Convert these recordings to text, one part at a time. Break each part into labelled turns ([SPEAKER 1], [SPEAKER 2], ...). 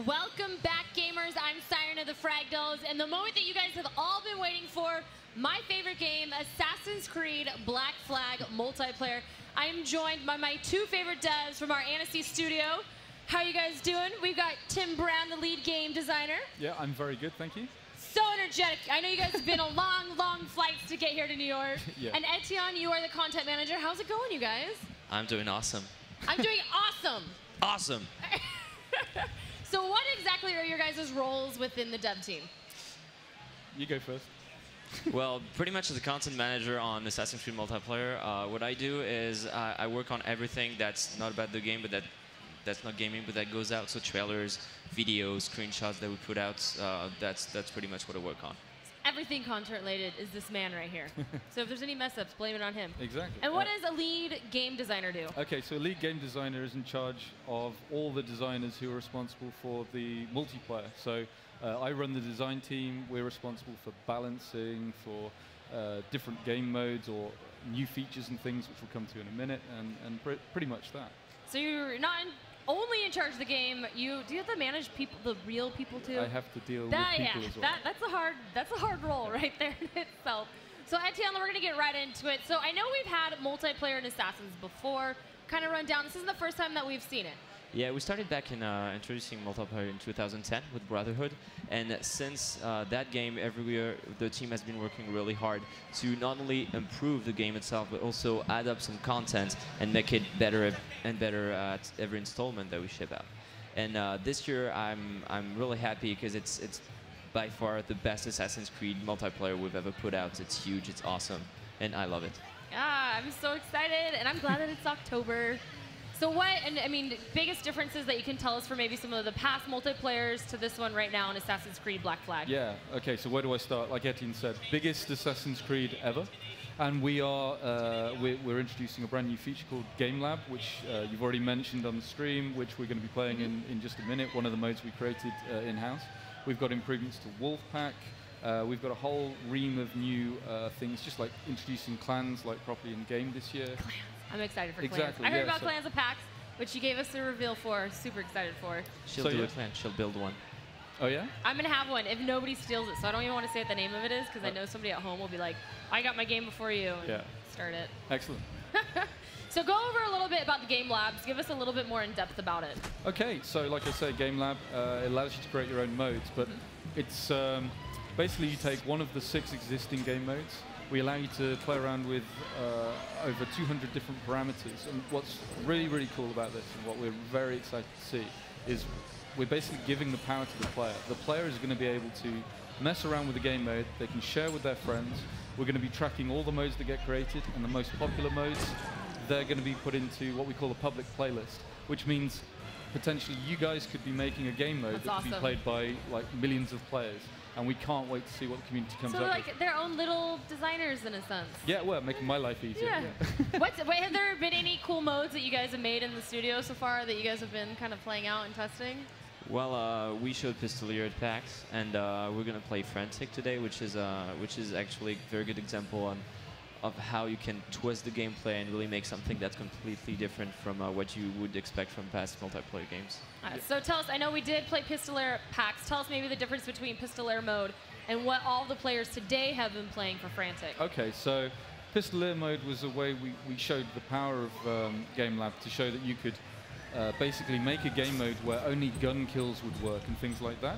[SPEAKER 1] Welcome back, gamers. I'm Siren of the Fragdolls, and the moment that you guys have all been waiting for, my favorite game, Assassin's Creed Black Flag Multiplayer. I'm joined by my two favorite devs from our Annecy studio. How you guys doing? We've got Tim Browne, the lead game designer.
[SPEAKER 2] Yeah, I'm very good, thank you.
[SPEAKER 1] So energetic. I know you guys have been on long flights to get here to New York.
[SPEAKER 2] Yeah.
[SPEAKER 1] And Etienne, you are the content manager. How's it going, you guys?
[SPEAKER 3] I'm doing awesome.
[SPEAKER 1] I'm doing awesome.
[SPEAKER 3] Awesome.
[SPEAKER 1] So what exactly are your guys' roles within the dev team?
[SPEAKER 2] You go first.
[SPEAKER 3] Well, pretty much as a content manager on Assassin's Creed Multiplayer, what I do is I work on everything that's not about the game, but that's not gaming, but that goes out. So trailers, videos, screenshots that we put out, that's pretty much what I work on.
[SPEAKER 1] Everything content related is this man right here. So if there's any mess ups, blame it on him.
[SPEAKER 2] Exactly.
[SPEAKER 1] And what does a lead game designer do?
[SPEAKER 2] Okay, so a lead game designer is in charge of all the designers who are responsible for the multiplayer. So I run the design team. We're responsible for balancing, for different game modes or new features and things, which we'll come to in a minute, and pretty much that.
[SPEAKER 1] So you're not only in charge of the game. Do you have to manage people, the real people too?
[SPEAKER 2] I have to deal with people as well.
[SPEAKER 1] That's a hard role right there in itself. So Etienne, we're gonna get right into it. So I know we've had multiplayer in Assassins before. Kind of run down. This isn't the first time that we've seen it.
[SPEAKER 3] Yeah, we started back in introducing multiplayer in 2010 with Brotherhood, and since that game, every year the team has been working really hard to not only improve the game itself, but also add up some content and make it better and better at every installment that we ship out. And this year, I'm really happy because it's by far the best Assassin's Creed multiplayer we've ever put out. It's huge, it's awesome, and I love it.
[SPEAKER 1] Yeah, I'm so excited, and I'm glad that it's October. So biggest differences that you can tell us for maybe some of the past multiplayers to this one right now in Assassin's Creed Black Flag?
[SPEAKER 2] Yeah, okay, so where do I start? Like Etienne said, biggest Assassin's Creed ever. And we're introducing a brand new feature called Game Lab, which you've already mentioned on the stream, which we're going to be playing in just a minute, one of the modes we created in-house. We've got improvements to Wolfpack. We've got a whole ream of new things, just like introducing clans like properly in-game this year.
[SPEAKER 1] Clans. I'm excited for
[SPEAKER 2] exactly,
[SPEAKER 1] clans. I heard
[SPEAKER 2] yeah,
[SPEAKER 1] about Clans of Packs, which you gave us a reveal for. Super excited for.
[SPEAKER 3] She'll do a clan. She'll build one.
[SPEAKER 2] Oh, yeah?
[SPEAKER 1] I'm going to have one if nobody steals it. So I don't even want to say what the name of it is because I know somebody at home will be like, I got my game before you, and start it.
[SPEAKER 2] Excellent.
[SPEAKER 1] So go over a little bit about the Game Labs. Give us a little bit more in depth about it.
[SPEAKER 2] Okay, so like I say, Game Lab it allows you to create your own modes, but it's basically you take one of the 6 existing game modes. We allow you to play around with over 200 different parameters. And what's really cool about this, and what we're very excited to see, is we're basically giving the power to the player. The player is going to be able to mess around with the game mode. They can share with their friends. We're going to be tracking all the modes that get created, and the most popular modes, they're going to be put into what we call a public playlist, which means potentially you guys could be making a game mode that could be played by like millions of players. And we can't wait to see what the community comes up with.
[SPEAKER 1] So like their own little designers in a sense.
[SPEAKER 2] Yeah, well, making my life easier.
[SPEAKER 1] Yeah. Have there been any cool modes that you guys have made in the studio so far that you guys have been kind of playing out and testing?
[SPEAKER 3] Well, we showed Pistolier at PAX, and we're gonna play Frantic today, which is actually a very good example of how you can twist the gameplay and really make something that's completely different from what you would expect from past multiplayer games.
[SPEAKER 1] So tell us, I know we did play Pistolier at PAX. Tell us maybe the difference between Pistolier mode and what all the players today have been playing for Frantic.
[SPEAKER 2] Okay, so Pistolier mode was a way we showed the power of Game Lab to show that you could basically make a game mode where only gun kills would work and things like that.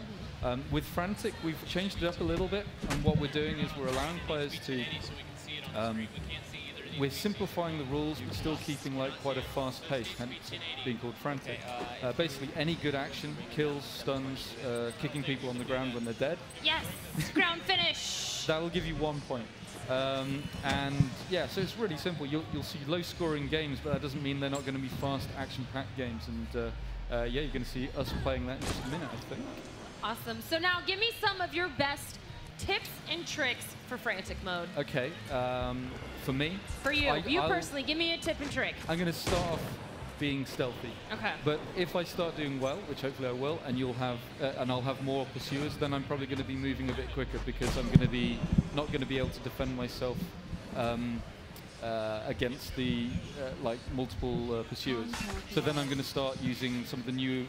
[SPEAKER 2] With Frantic, we've changed it up a little bit, and what we're doing is we're allowing players to we're simplifying the rules, but still keeping like quite a fast pace, hence being called Frantic. Basically, any good action, kills, stuns, kicking people on the ground when they're dead.
[SPEAKER 1] Yes, ground finish.
[SPEAKER 2] That'll give you 1 point. And yeah, so it's really simple. You'll see low-scoring games, but that doesn't mean they're not going to be fast, action-packed games. And yeah, you're going to see us playing that in just a minute, I think.
[SPEAKER 1] Awesome. So now, give me some of your best tips and tricks for Frantic mode.
[SPEAKER 2] Okay, for me?
[SPEAKER 1] For you, personally, give me a tip and trick.
[SPEAKER 2] I'm going to start off being stealthy.
[SPEAKER 1] Okay.
[SPEAKER 2] But if I start doing well, which hopefully I will, and I'll have more pursuers, then I'm probably going to be moving a bit quicker because I'm going to be not going to be able to defend myself against the like multiple pursuers. So then I'm going to start using some of the new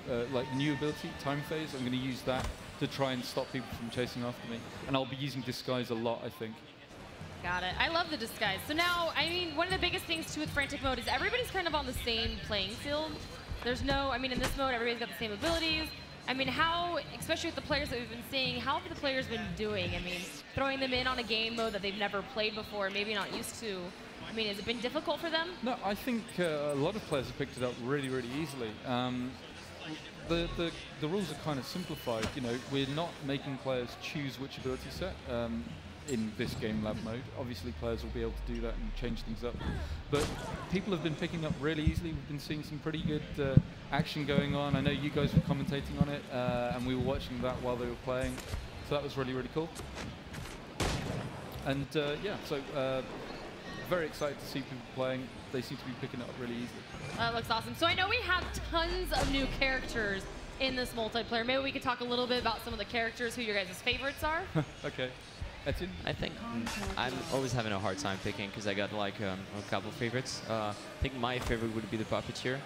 [SPEAKER 2] new ability, time phase. I'm going to use that to try and stop people from chasing after me. And I'll be using disguise a lot, I think.
[SPEAKER 1] Got it. I love the disguise. So now, I mean, one of the biggest things too with Frantic mode is everybody's kind of on the same playing field. There's no, I mean, in this mode, everybody's got the same abilities. I mean, how, especially with the players that we've been seeing, how have the players been doing? I mean, throwing them in on a game mode that they've never played before, maybe not used to. I mean, has it been difficult for them?
[SPEAKER 2] No, I think a lot of players have picked it up really, really easily. The rules are kind of simplified. You know, we're not making players choose which ability set in this game lab mode. Obviously, players will be able to do that and change things up. But people have been picking up really easily. We've been seeing some pretty good action going on. I know you guys were commentating on it, and we were watching that while they were playing. So that was really, really cool. And yeah, so very excited to see people playing. They seem to be picking it up really easily.
[SPEAKER 1] That looks awesome. So I know we have tons of new characters in this multiplayer. Maybe we could talk a little bit about some of the characters, who your guys' favorites are.
[SPEAKER 2] Okay. Etienne?
[SPEAKER 3] I think I'm always having a hard time picking because I got like a couple favorites. I think my favorite would be the Puppeteer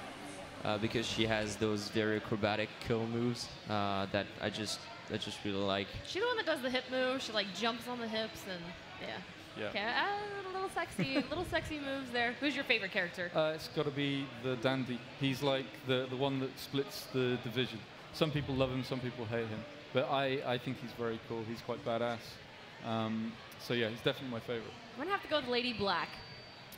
[SPEAKER 3] because she has those very acrobatic kill moves that I just really like.
[SPEAKER 1] She's the one that does the hip move. She like jumps on the hips and yeah.
[SPEAKER 2] Yeah.
[SPEAKER 1] Okay, little sexy moves there. Who's your favorite character?
[SPEAKER 2] It's got to be the Dandy. He's like the one that splits the division. Some people love him, some people hate him. But I think he's very cool. He's quite badass. So yeah, he's definitely my favorite.
[SPEAKER 1] I'm gonna have to go with Lady Black.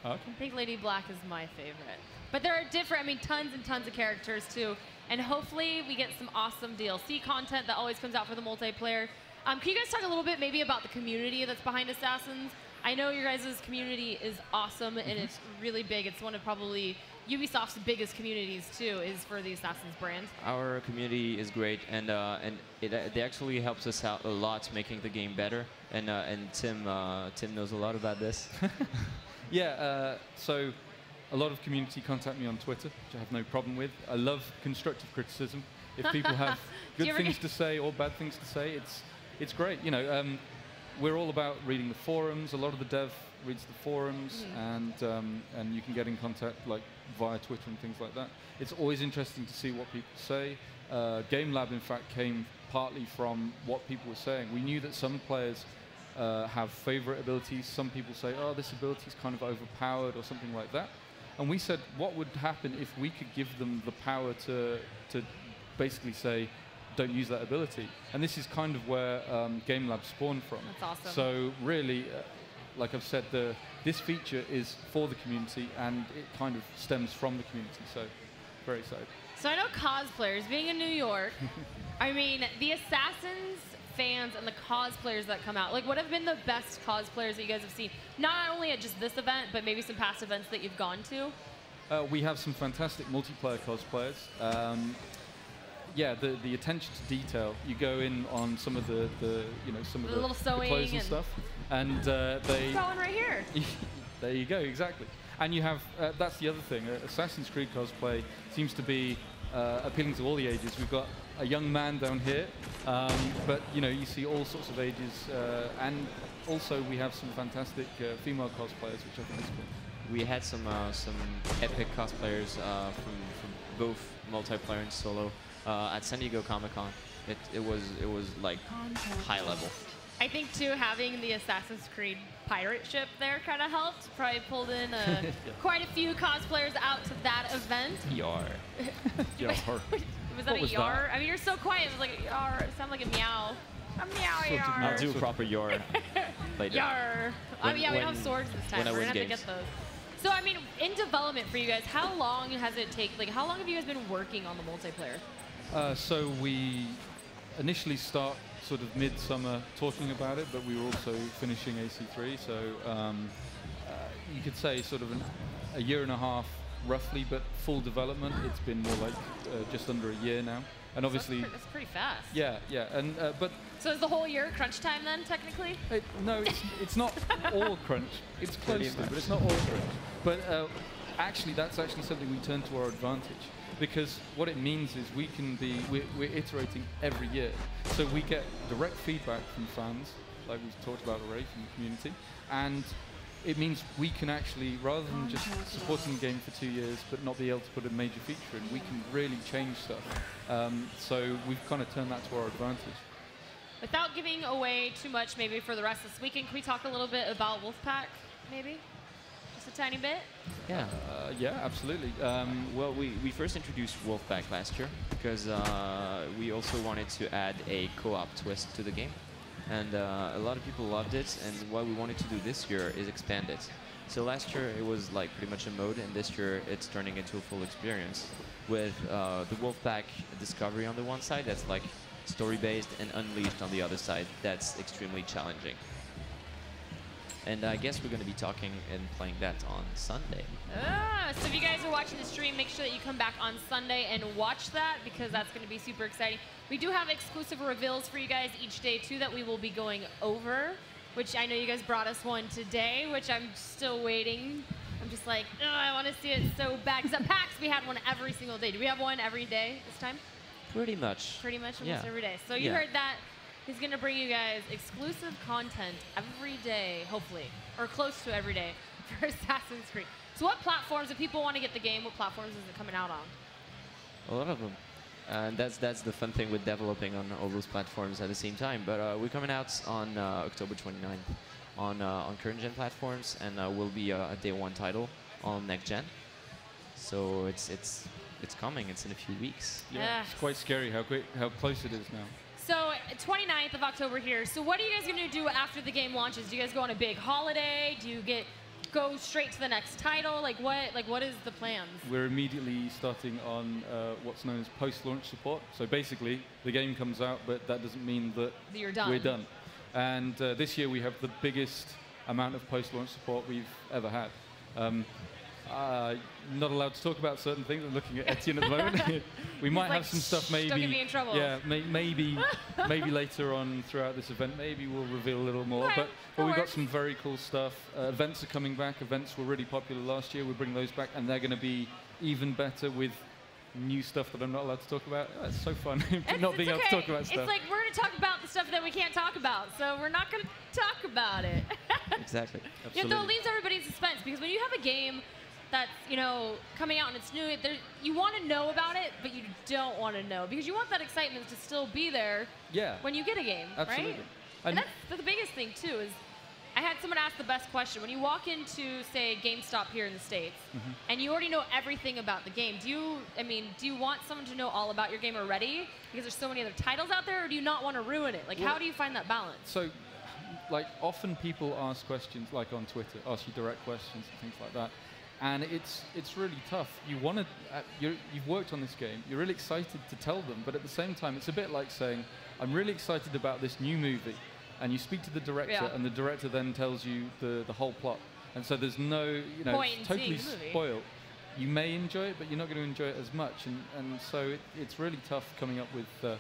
[SPEAKER 2] Okay.
[SPEAKER 1] I think Lady Black is my favorite. But there are different, I mean, tons and tons of characters too. And hopefully we get some awesome DLC content that always comes out for the multiplayer. Can you guys talk a little bit maybe about the community that's behind Assassins? I know your guys' community is awesome and it's really big. It's one of probably Ubisoft's biggest communities too, is for the Assassins brand.
[SPEAKER 3] Our community is great, and it actually helps us out a lot making the game better. And Tim knows a lot about this.
[SPEAKER 2] Yeah, so a lot of community contact me on Twitter, which I have no problem with. I love constructive criticism. If people have good things to say or bad things to say, it's great. You know, we're all about reading the forums. A lot of the dev reads the forums, and you can get in contact like via Twitter and things like that. It's always interesting to see what people say. Game Lab, in fact, came partly from what people were saying. We knew that some players have favorite abilities. Some people say, oh, this ability is kind of overpowered or something like that. And we said, what would happen if we could give them the power to basically say, don't use that ability? And this is kind of where Game Lab spawned from.
[SPEAKER 1] That's awesome.
[SPEAKER 2] So really, like I've said, this feature is for the community, and it kind of stems from the community. So very excited.
[SPEAKER 1] So I know cosplayers, being in New York, I mean, the Assassins fans and the cosplayers that come out, like what have been the best cosplayers that you guys have seen? Not only at just this event, but maybe some past events that you've gone to?
[SPEAKER 2] We have some fantastic multiplayer cosplayers. Yeah, the attention to detail. You go in on some of the
[SPEAKER 1] little sewing
[SPEAKER 2] clothes and stuff, and they
[SPEAKER 1] sewing right here.
[SPEAKER 2] There you go, exactly. And you have that's the other thing. Assassin's Creed cosplay seems to be appealing to all the ages. We've got a young man down here, but you know, you see all sorts of ages, and also we have some fantastic female cosplayers, which I think is cool.
[SPEAKER 3] We had some epic cosplayers from both multiplayer and solo at San Diego Comic-Con. It was like high level.
[SPEAKER 1] I think too, having the Assassin's Creed pirate ship there kind of helped. Probably pulled in quite a few cosplayers out to that event.
[SPEAKER 3] Yar.
[SPEAKER 2] Yar.
[SPEAKER 1] Was that a yar? That? I mean, you're so quiet. It was like yar. It sounded like a meow. A meow, yar.
[SPEAKER 3] I'll do a proper yar later.
[SPEAKER 1] Yar. I mean, yeah, we don't have swords this time. We're gonna have to get those. So, I mean, in development for you guys, how long has it taken? Like, how long have you guys been working on the multiplayer?
[SPEAKER 2] So we initially start sort of midsummer talking about it, but we were also finishing AC3. So you could say sort of a year and a half, roughly, but full development, it's been more like just under a year now. And obviously,
[SPEAKER 1] that's pretty fast.
[SPEAKER 2] Yeah, and but.
[SPEAKER 1] So is the whole year crunch time then, technically?
[SPEAKER 2] No, it's not all crunch. It's close to, but it's not all crunch. But actually, that's actually something we turn to our advantage, because what it means is we're iterating every year. So we get direct feedback from fans, like we've talked about already, from the community, and it means we can actually, rather than just supporting the game for 2 years but not be able to put a major feature in, we can really change stuff. So we've kind of turned that to our advantage.
[SPEAKER 1] Without giving away too much maybe for the rest of this weekend, can we talk a little bit about Wolfpack, maybe? Just a tiny bit?
[SPEAKER 3] Yeah.
[SPEAKER 2] Yeah, absolutely.
[SPEAKER 3] Well, we first introduced Wolfpack last year because we also wanted to add a co-op twist to the game. And a lot of people loved it, and what we wanted to do this year is expand it. So last year it was like pretty much a mode, and this year it's turning into a full experience with the Wolfpack Discovery on the one side, that's like story-based, and Unleashed on the other side, that's extremely challenging. And I guess we're going to be talking and playing that on Sunday.
[SPEAKER 1] So if you guys are watching the stream, make sure that you come back on Sunday and watch that, because that's going to be super exciting. We do have exclusive reveals for you guys each day, too, that we will be going over, which I know you guys brought us one today, which I'm still waiting. I'm just like, oh, I want to see it so bad. Because at PAX, we had one every single day. Do we have one every day this time?
[SPEAKER 3] Pretty much.
[SPEAKER 1] Pretty much almost every day. So you heard that. He's going to bring you guys exclusive content every day, hopefully, or close to every day for Assassin's Creed. So what platforms, if people want to get the game, what platforms is it coming out on?
[SPEAKER 3] A lot of them. And that's the fun thing with developing on all those platforms at the same time. But we're coming out on October 29th on current gen platforms, and will be a day one title on next gen. So it's coming. It's in a few weeks.
[SPEAKER 2] Yeah, it's quite scary how close it is now.
[SPEAKER 1] So 29th of October here. So what are you guys going to do after the game launches? Do you guys go on a big holiday? Do you go straight to the next title? Like what is the plans?
[SPEAKER 2] We're immediately starting on what's known as post-launch support. So basically, the game comes out, but that doesn't mean that
[SPEAKER 1] you're done.
[SPEAKER 2] We're done. And this year we have the biggest amount of post-launch support we've ever had. Not allowed to talk about certain things. I'm looking at Etienne at the moment. We might have some stuff maybe.
[SPEAKER 1] Don't get me in trouble.
[SPEAKER 2] Yeah, maybe later on throughout this event, maybe we'll reveal a little more.
[SPEAKER 1] Okay,
[SPEAKER 2] but we've got some very cool stuff. Events are coming back. Events were really popular last year. We're bringing those back, and they're going to be even better with new stuff that I'm not allowed to talk about. Oh, it's so fun not being able to talk about stuff.
[SPEAKER 1] It's like we're going to talk about the stuff that we can't talk about, so we're not going to talk about it.
[SPEAKER 3] Exactly.
[SPEAKER 1] Absolutely. It leaves everybody in suspense, because when you have a game that's, coming out and it's new, you want to know about it, but you don't want to know, because you want that excitement to still be there when you get a game,
[SPEAKER 2] absolutely.
[SPEAKER 1] right? And that's the biggest thing, too, is I had someone ask the best question. When you walk into, say, GameStop here in the States, and you already know everything about the game, do you want someone to know all about your game already, because there's so many other titles out there, or do you not want to ruin it? Like, how do you find that balance?
[SPEAKER 2] So, like, often people ask questions, like on Twitter, ask you direct questions and things like that. And it's really tough. You've worked on this game. You're really excited to tell them, but at the same time, it's a bit like saying, "I'm really excited about this new movie," and you speak to the director, and the director then tells you the whole plot. And so there's no, it's totally spoiled. You may enjoy it, but you're not going to enjoy it as much. And so it's really tough coming up with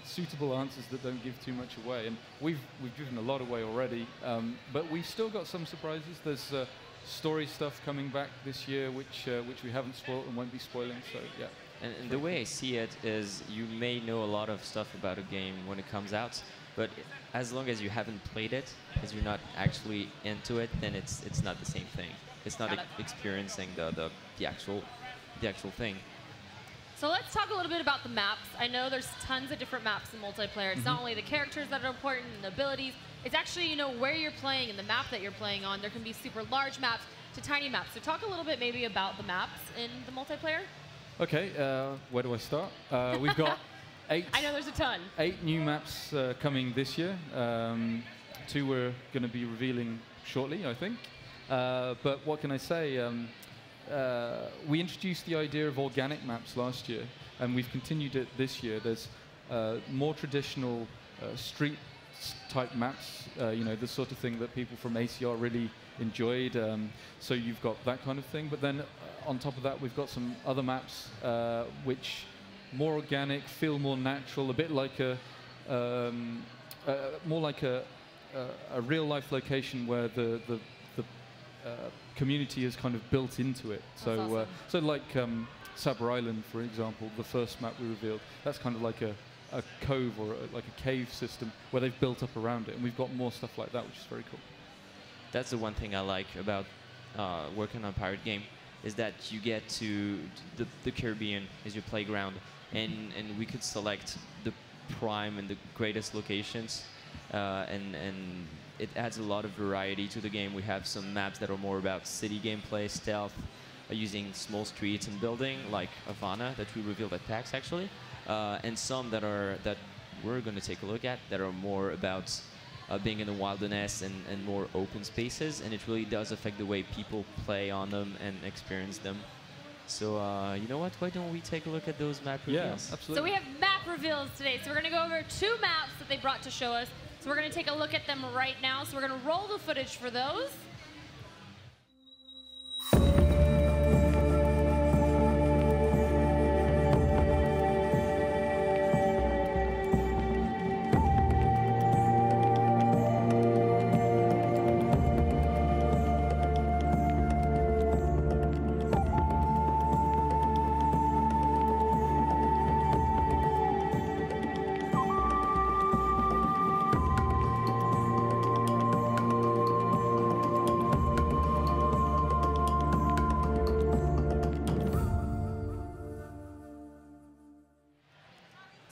[SPEAKER 2] suitable answers that don't give too much away. And we've given a lot away already, but we've still got some surprises. There's story stuff coming back this year, which we haven't spoiled and won't be spoiling. So yeah.
[SPEAKER 3] And the way I see it is, you may know a lot of stuff about a game when it comes out, but as long as you haven't played it, as you're not actually into it, then it's not the same thing. It's not experiencing the actual thing.
[SPEAKER 1] So let's talk a little bit about the maps. I know there's tons of different maps in multiplayer. It's not only the characters that are important and the abilities. It's actually, where you're playing and the map that you're playing on. There can be super large maps to tiny maps. So talk a little bit maybe about the maps in the multiplayer.
[SPEAKER 2] Okay, where do I start? We've got 8.
[SPEAKER 1] I know there's a ton. 8
[SPEAKER 2] new maps coming this year. 2 we're going to be revealing shortly, I think. But what can I say? We introduced the idea of organic maps last year, and we've continued it this year. There's more traditional street-type maps, the sort of thing that people from ACR really enjoyed. So you've got that kind of thing. But then on top of that, we've got some other maps which more organic, feel more natural, a bit like more like a real-life location where the community is kind of built into it. So, awesome. So like Saba Island, for example, the first map we revealed, that's kind of like a cove or like a cave system where they've built up around it, and we've got more stuff like that, which is very cool.
[SPEAKER 3] That's the one thing I like about working on a pirate game, is that you get to the Caribbean is your playground, and we could select the prime and the greatest locations, and it adds a lot of variety to the game. We have some maps that are more about city gameplay, stealth, using small streets and building, like Havana, that we revealed at PAX actually, and some that we're going to take a look at that are more about being in the wilderness and more open spaces, and it really does affect the way people play on them and experience them. So you know what? Why don't we take a look at those map reveals?
[SPEAKER 2] Yeah, absolutely.
[SPEAKER 1] So we have map reveals today. So we're going to go over 2 maps that they brought to show us. So we're going to take a look at them right now. So we're going to roll the footage for those.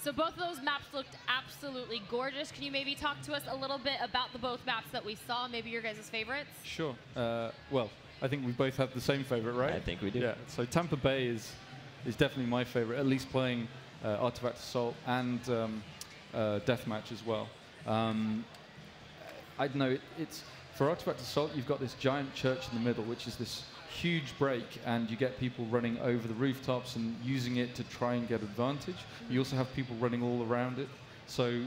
[SPEAKER 1] So both of those maps looked absolutely gorgeous. Can you maybe talk to us a little bit about the both maps that we saw, maybe your guys' favorites?
[SPEAKER 2] Sure. Well, I think we both have the same favorite, right?
[SPEAKER 3] I think we do.
[SPEAKER 2] Yeah. So Tampa Bay is definitely my favorite, at least playing Artifact Assault and Deathmatch as well. I don't know, it's for Artifact Assault, you've got this giant church in the middle, which is this huge break, and you get people running over the rooftops and using it to try and get advantage. You also have people running all around it. So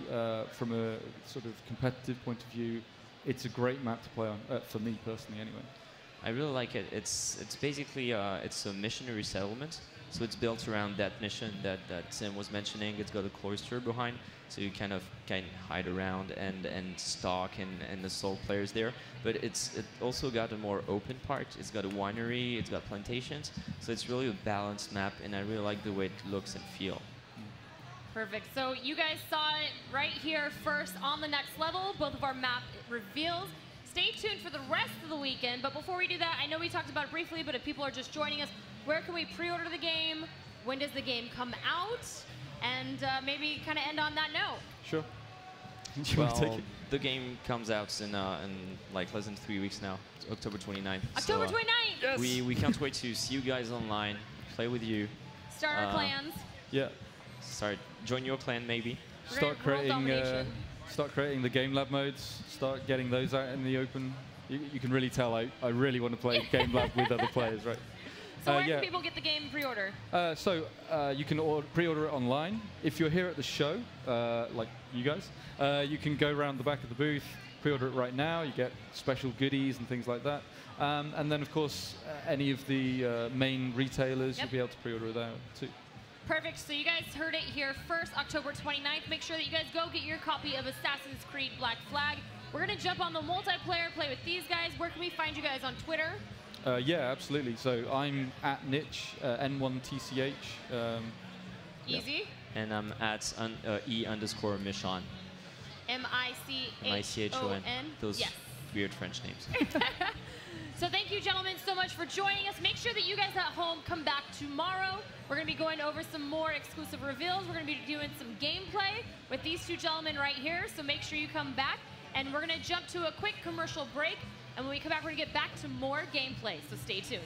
[SPEAKER 2] from a sort of competitive point of view, it's a great map to play on, for me personally anyway.
[SPEAKER 3] I really like it. It's basically it's a missionary settlement. So it's built around that mission that Tim was mentioning. It's got a cloister behind, so you kind of can hide around and stalk and assault players there. But it also got a more open part. It's got a winery, it's got plantations. So it's really a balanced map, and I really like the way it looks and feel.
[SPEAKER 1] Perfect. So you guys saw it right here first on the next level, both of our map reveals. Stay tuned for the rest of the weekend. But before we do that, I know we talked about it briefly, but if people are just joining us, where can we pre-order the game? When does the game come out? And maybe kind of end on that note.
[SPEAKER 2] Sure.
[SPEAKER 3] Well, the game comes out in like less than 3 weeks now. It's October 29th.
[SPEAKER 1] October 29th!
[SPEAKER 2] Yes.
[SPEAKER 3] We can't wait to see you guys online, play with you.
[SPEAKER 1] Start our clans.
[SPEAKER 2] Yeah.
[SPEAKER 3] Join your clan maybe.
[SPEAKER 2] Start creating the Game Lab modes. Start getting those out in the open. You can really tell I really want to play Game Lab with other players, right?
[SPEAKER 1] So where can people get the game pre-order?
[SPEAKER 2] You can pre-order it online. If you're here at the show, like you guys, you can go around the back of the booth, pre-order it right now. You get special goodies and things like that. And then, of course, any of the main retailers, you'll be able to pre-order that too.
[SPEAKER 1] Perfect. So you guys heard it here first, October 29th. Make sure that you guys go get your copy of Assassin's Creed Black Flag. We're going to jump on the multiplayer, play with these guys. Where can we find you guys on Twitter?
[SPEAKER 2] Yeah, absolutely. So I'm at Nitch, N1TCH.
[SPEAKER 1] Easy.
[SPEAKER 3] Yeah. And I'm at E_Michon.
[SPEAKER 1] M-I-C-H-O-N.
[SPEAKER 3] Those weird French names.
[SPEAKER 1] So thank you, gentlemen, so much for joining us. Make sure that you guys at home come back tomorrow. We're going to be going over some more exclusive reveals. We're going to be doing some gameplay with these two gentlemen right here. So make sure you come back. And we're going to jump to a quick commercial break. And when we come back, we're going to get back to more gameplay. So stay tuned.